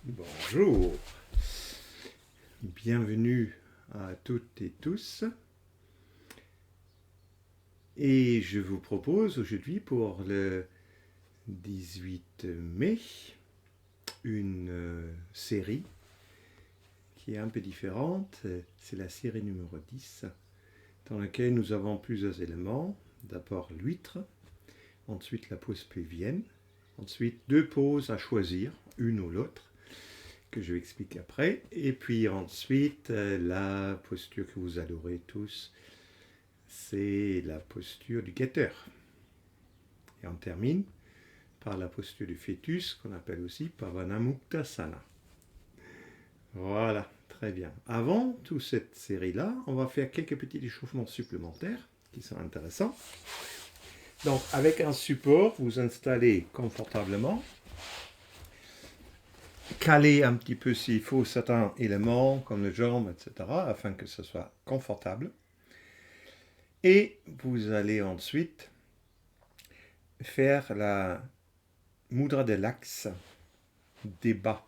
Bonjour, bienvenue à toutes et tous. Et je vous propose aujourd'hui pour le 18 mai une série qui est un peu différente. C'est la série numéro 10 dans laquelle nous avons plusieurs éléments. D'abord l'huître, ensuite la pause pévienne, ensuite deux pauses à choisir, une ou l'autre, que je vais expliquer après. Et puis ensuite, la posture que vous adorez tous, c'est la posture du guetteur. Et on termine par la posture du fœtus, qu'on appelle aussi Pavanamuktasana. Voilà, très bien. Avant toute cette série-là, on va faire quelques petits échauffements supplémentaires qui sont intéressants. Donc, avec un support, vous installez confortablement. Caler un petit peu s'il faut certains éléments comme le jambe, etc., afin que ce soit confortable. Et vous allez ensuite faire la mudra de l'axe des bas.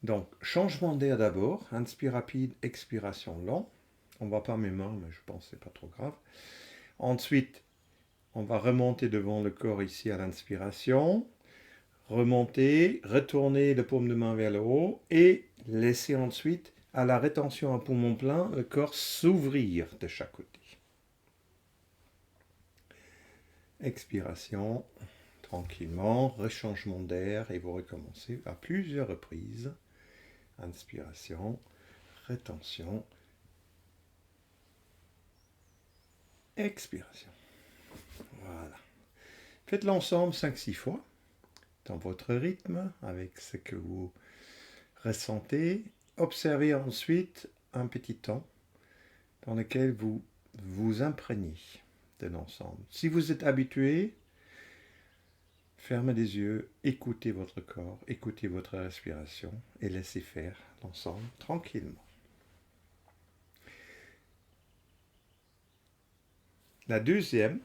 Donc, changement d'air d'abord, inspire rapide, expiration lent. On ne voit pas mes mains, mais je pense que ce n'est pas trop grave. Ensuite, on va remonter devant le corps ici à l'inspiration. Remonter, retourner le paume de main vers le haut et laisser ensuite à la rétention à poumon plein le corps s'ouvrir de chaque côté. Expiration, tranquillement, rechangement d'air et vous recommencez à plusieurs reprises. Inspiration, rétention, expiration. Voilà. Faites l'ensemble 5-6 fois dans votre rythme avec ce que vous ressentez. Observez ensuite un petit temps dans lequel vous vous imprégnez de l'ensemble. Si vous êtes habitué, fermez les yeux, écoutez votre corps, écoutez votre respiration et laissez faire l'ensemble tranquillement. La deuxième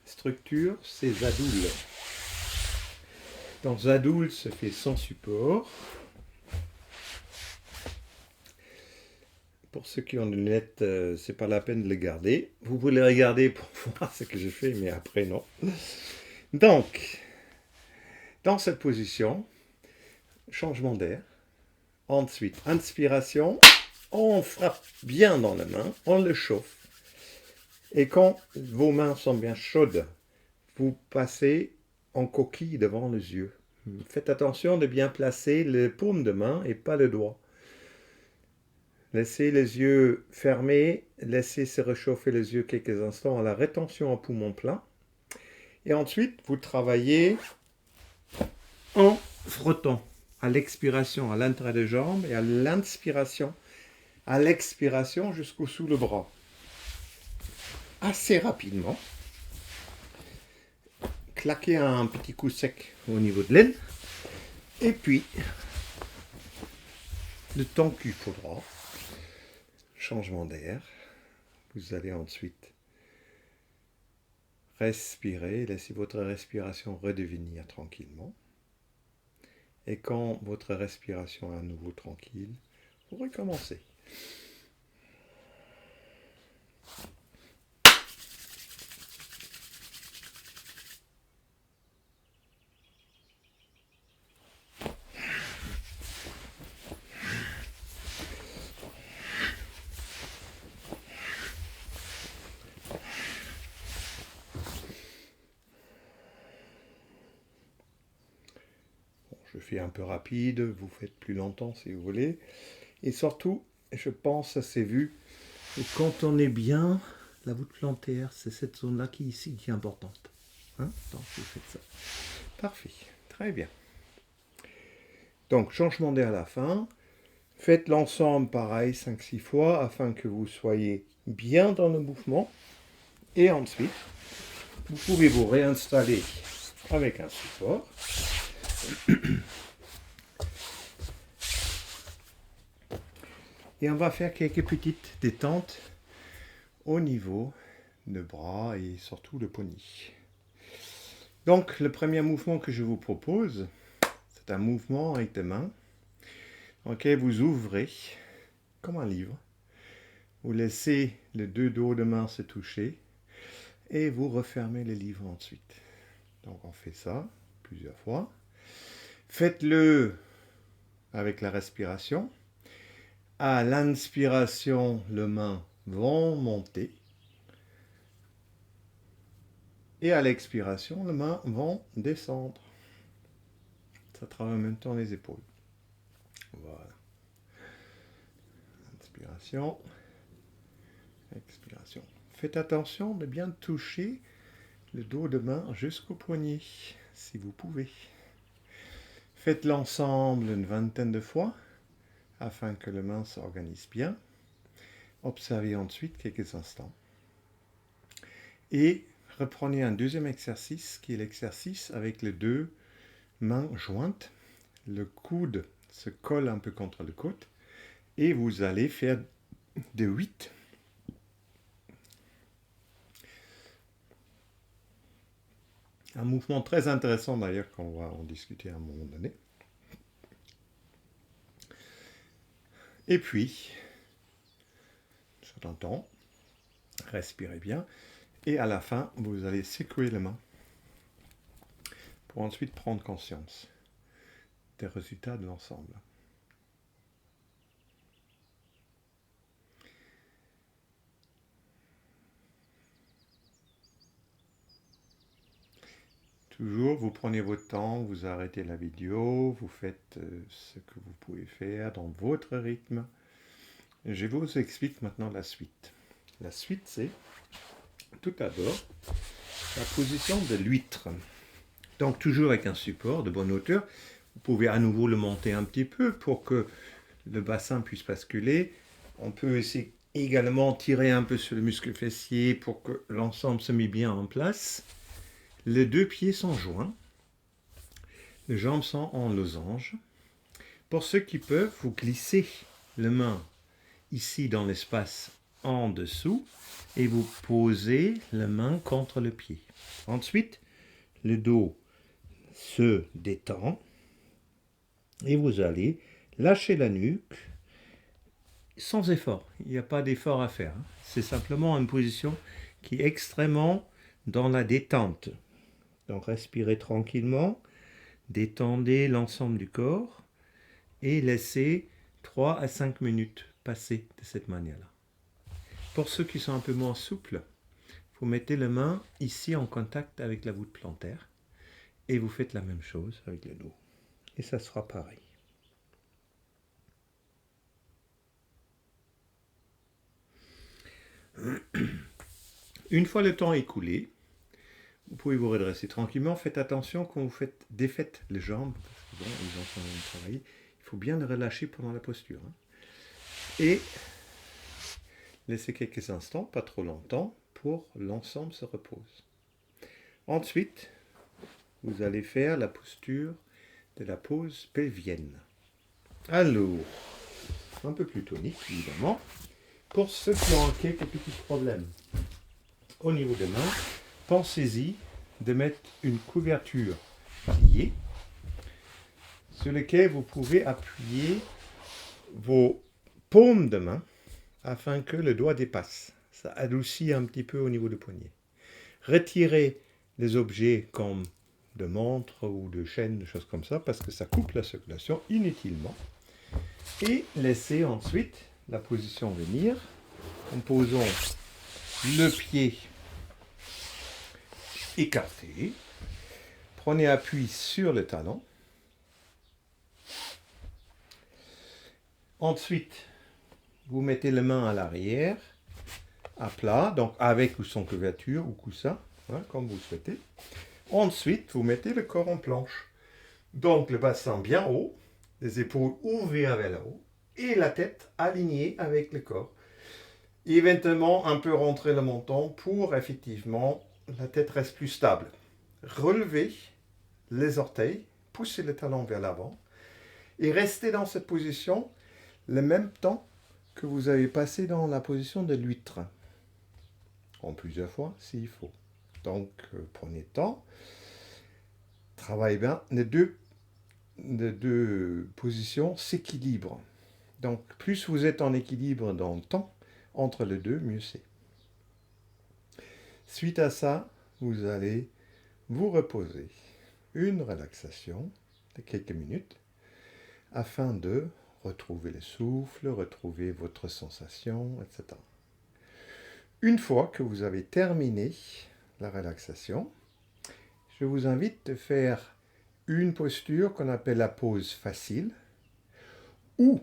structure, c'est Zadoul. Donc Zadoul se fait sans support. Pour ceux qui ont des lunettes, c'est pas la peine de les garder. Vous pouvez les regarder pour voir ce que je fais, mais après non. Donc, dans cette position, changement d'air. Ensuite, inspiration. On frappe bien dans la main, on le chauffe. Et quand vos mains sont bien chaudes, vous passez en coquille devant les yeux. Faites attention de bien placer le paume de main et pas le doigt. Laissez les yeux fermés, laissez se réchauffer les yeux quelques instants à la rétention en poumon plein. Et ensuite, vous travaillez en frottant à l'expiration à l'intérieur des jambes et à l'inspiration, à l'expiration jusqu'au sous le bras. Assez rapidement. Claquez un petit coup sec au niveau de l'aine. Et puis, le temps qu'il faudra. Changement d'air. Vous allez ensuite respirer, laissez votre respiration redevenir tranquillement. Et quand votre respiration est à nouveau tranquille, vous recommencez. Je fais un peu rapide, vous faites plus longtemps si vous voulez. Et surtout, je pense, ça s'est vu, et quand on est bien, la voûte plantaire, c'est cette zone-là qui est importante. Hein? Donc, vous faites ça. Parfait, très bien. Donc, changement d'air à la fin. Faites l'ensemble pareil 5-6 fois afin que vous soyez bien dans le mouvement. Et ensuite, vous pouvez vous réinstaller avec un support. Et on va faire quelques petites détentes au niveau de bras et surtout de poignet. Donc, le premier mouvement que je vous propose, c'est un mouvement avec des mains. Ok, vous ouvrez comme un livre. Vous laissez les deux dos de main se toucher et vous refermez le livre ensuite. Donc on fait ça plusieurs fois. Faites-le avec la respiration. À l'inspiration, les mains vont monter. Et à l'expiration, les mains vont descendre. Ça travaille en même temps les épaules. Voilà. Inspiration. Expiration. Faites attention de bien toucher le dos de main jusqu'au poignet, si vous pouvez. Faites l'ensemble une vingtaine de fois, afin que les mains s'organisent bien. Observez ensuite quelques instants. Et reprenez un deuxième exercice, qui est l'exercice avec les deux mains jointes. Le coude se colle un peu contre le côte. Et vous allez faire de 8. Un mouvement très intéressant d'ailleurs qu'on va en discuter à un moment donné. Et puis, sur un temps, respirez bien. Et à la fin, vous allez secouer les mains pour ensuite prendre conscience des résultats de l'ensemble. Toujours, vous prenez votre temps, vous arrêtez la vidéo, vous faites ce que vous pouvez faire dans votre rythme. Je vous explique maintenant la suite. La suite, c'est tout d'abord la position de l'huître. Donc toujours avec un support de bonne hauteur. Vous pouvez à nouveau le monter un petit peu pour que le bassin puisse basculer. On peut essayer également tirer un peu sur le muscle fessier pour que l'ensemble se mette bien en place. Les deux pieds sont joints. Les jambes sont en losange. Pour ceux qui peuvent, vous glissez les mains ici dans l'espace en dessous et vous posez les mains contre le pied. Ensuite, le dos se détend et vous allez lâcher la nuque sans effort. Il n'y a pas d'effort à faire. C'est simplement une position qui est extrêmement dans la détente. Donc respirez tranquillement, détendez l'ensemble du corps et laissez 3 à 5 minutes passer de cette manière-là. Pour ceux qui sont un peu moins souples, vous mettez les mains ici en contact avec la voûte plantaire et vous faites la même chose avec le dos. Et ça sera pareil. Une fois le temps écoulé, vous pouvez vous redresser tranquillement. Faites attention quand vous défaites les jambes, parce que bon, ils ont quand même travaillé. Il faut bien les relâcher pendant la posture. Et laissez quelques instants, pas trop longtemps, pour l'ensemble se repose. Ensuite, vous allez faire la posture de la pose pelvienne. Alors, un peu plus tonique, évidemment. Pour ceux qui ont quelques petits problèmes au niveau des mains, pensez-y de mettre une couverture pliée sur laquelle vous pouvez appuyer vos paumes de main afin que le doigt dépasse. Ça adoucit un petit peu au niveau du poignet. Retirez les objets comme de montres ou de chaînes, des choses comme ça, parce que ça coupe la circulation inutilement. Et laissez ensuite la position venir en posant le pied écarté. Prenez appui sur le talon. Ensuite, vous mettez les mains à l'arrière, à plat, donc avec ou sans couverture ou coussin, hein, comme vous souhaitez. Ensuite, vous mettez le corps en planche. Donc le bassin bien haut, les épaules ouvertes vers le haut et la tête alignée avec le corps. Éventuellement, un peu rentrer le menton pour effectivement la tête reste plus stable. Relevez les orteils, poussez le talon vers l'avant et restez dans cette position le même temps que vous avez passé dans la position de l'huître. En plusieurs fois s'il faut. Donc prenez le temps. Travaillez bien les deux des deux positions s'équilibrent. Donc, plus vous êtes en équilibre dans le temps, entre les deux, mieux c'est. Suite à ça, vous allez vous reposer. Une relaxation de quelques minutes afin de retrouver le souffle, retrouver votre sensation, etc. Une fois que vous avez terminé la relaxation, je vous invite de faire une posture qu'on appelle la pose facile ou,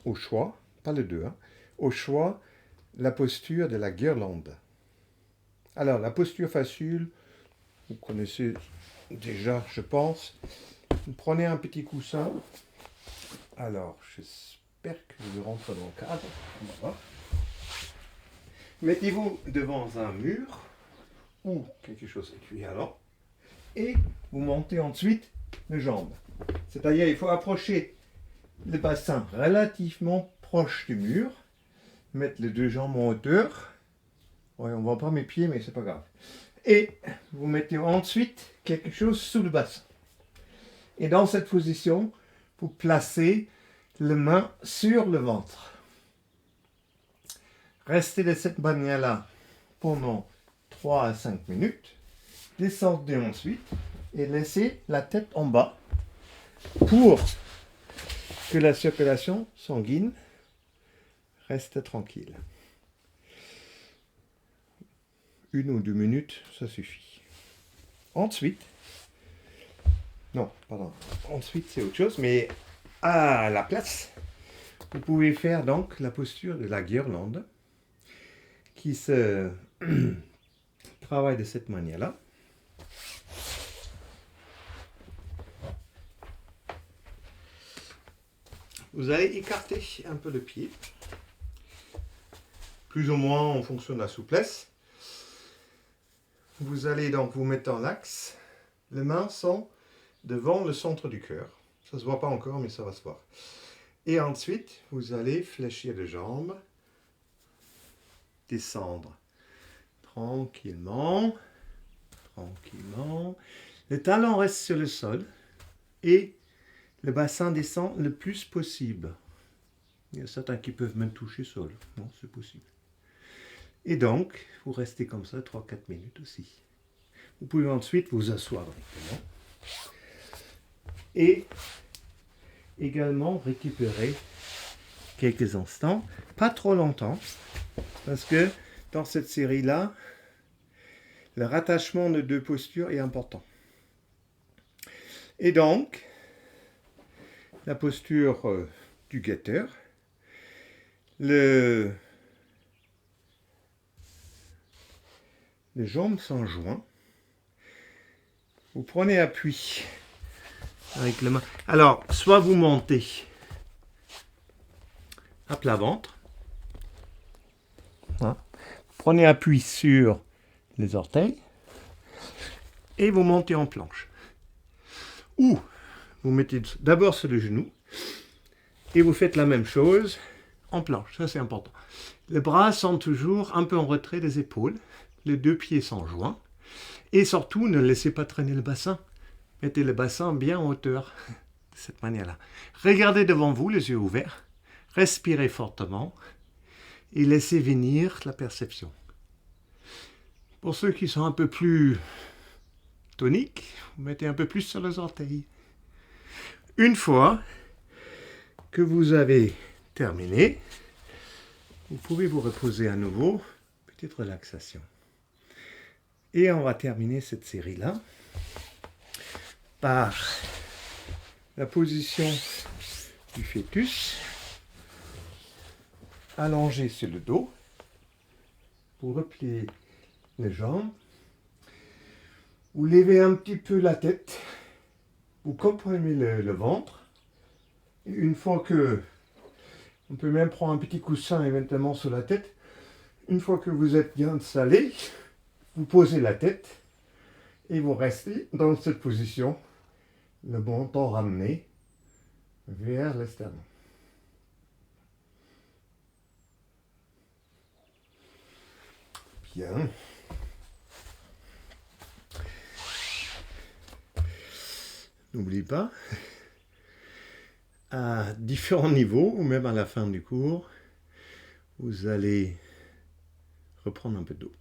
au choix, pas les deux, hein, au choix, la posture de la guirlande. Alors, la posture facile, vous connaissez déjà, je pense. Vous prenez un petit coussin. Alors, j'espère que je rentre dans le cadre. Voilà. Mettez-vous devant un mur ou quelque chose d'équivalent et vous montez ensuite les jambes. C'est-à-dire, il faut approcher le bassin relativement proche du mur, mettre les deux jambes en hauteur. Ouais, on ne voit pas mes pieds, mais c'est pas grave. Et vous mettez ensuite quelque chose sous le bassin. Et dans cette position, vous placez les mains sur le ventre. Restez de cette manière-là pendant 3 à 5 minutes. Descendez ensuite et laissez la tête en bas pour que la circulation sanguine reste tranquille. 1 ou 2 minutes, ça suffit. Ensuite, c'est autre chose, mais à la place, vous pouvez faire donc la posture de la guirlande qui se travaille de cette manière-là. Vous allez écarter un peu le pied, plus ou moins en fonction de la souplesse. Vous allez donc vous mettre en l'axe. Les mains sont devant le centre du cœur. Ça ne se voit pas encore, mais ça va se voir. Et ensuite, vous allez fléchir les jambes, descendre tranquillement, tranquillement. Le talon reste sur le sol et le bassin descend le plus possible. Il y a certains qui peuvent même toucher le sol. Non, c'est possible. Et donc, vous restez comme ça 3-4 minutes aussi. Vous pouvez ensuite vous asseoir directement. Et également récupérer quelques instants, pas trop longtemps, parce que dans cette série-là, le rattachement de deux postures est important. Et donc, la posture du guetteur, les jambes sont jointes. Vous prenez appui avec les mains. Alors, soit vous montez à plat ventre. Hein. Prenez appui sur les orteils et vous montez en planche. Ou vous mettez d'abord sur le genou et vous faites la même chose en planche. Ça, c'est important. Les bras sont toujours un peu en retrait des épaules. Les deux pieds sont joints. Et surtout, ne laissez pas traîner le bassin. Mettez le bassin bien en hauteur, de cette manière-là. Regardez devant vous, les yeux ouverts. Respirez fortement et laissez venir la perception. Pour ceux qui sont un peu plus toniques, vous mettez un peu plus sur les orteils. Une fois que vous avez terminé, vous pouvez vous reposer à nouveau. Petite relaxation. Et on va terminer cette série-là par la position du fœtus, allongé sur le dos. Vous repliez les jambes. Vous levez un petit peu la tête. Vous comprimez le ventre. Et une fois que... On peut même prendre un petit coussin éventuellement sur la tête. Une fois que vous êtes bien installé, vous posez la tête et vous restez dans cette position, le menton ramené vers l'esternum. Bien. N'oubliez pas à différents niveaux, ou même à la fin du cours, vous allez reprendre un peu d'eau.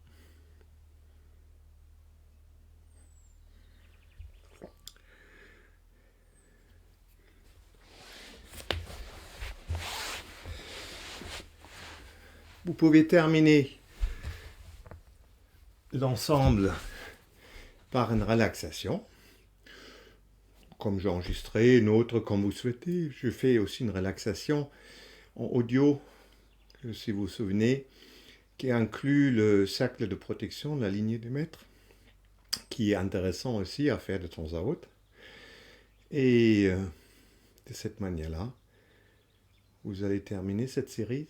Vous pouvez terminer l'ensemble par une relaxation, comme j'ai enregistré, une autre comme vous souhaitez. Je fais aussi une relaxation en audio, si vous vous souvenez, qui inclut le cercle de protection, la lignée des maîtres, qui est intéressant aussi à faire de temps à autre. Et de cette manière-là, vous allez terminer cette série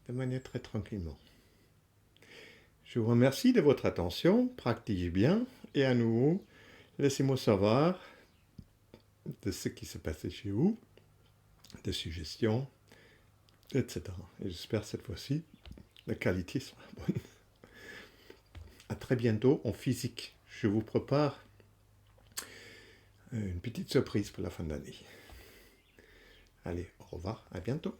de manière très tranquillement. Je vous remercie de votre attention, pratiquez bien, et à nouveau, laissez-moi savoir de ce qui s'est passé chez vous, des suggestions, etc. Et j'espère cette fois-ci, la qualité sera bonne. À très bientôt en physique. Je vous prépare une petite surprise pour la fin de l'année. Allez, au revoir, à bientôt.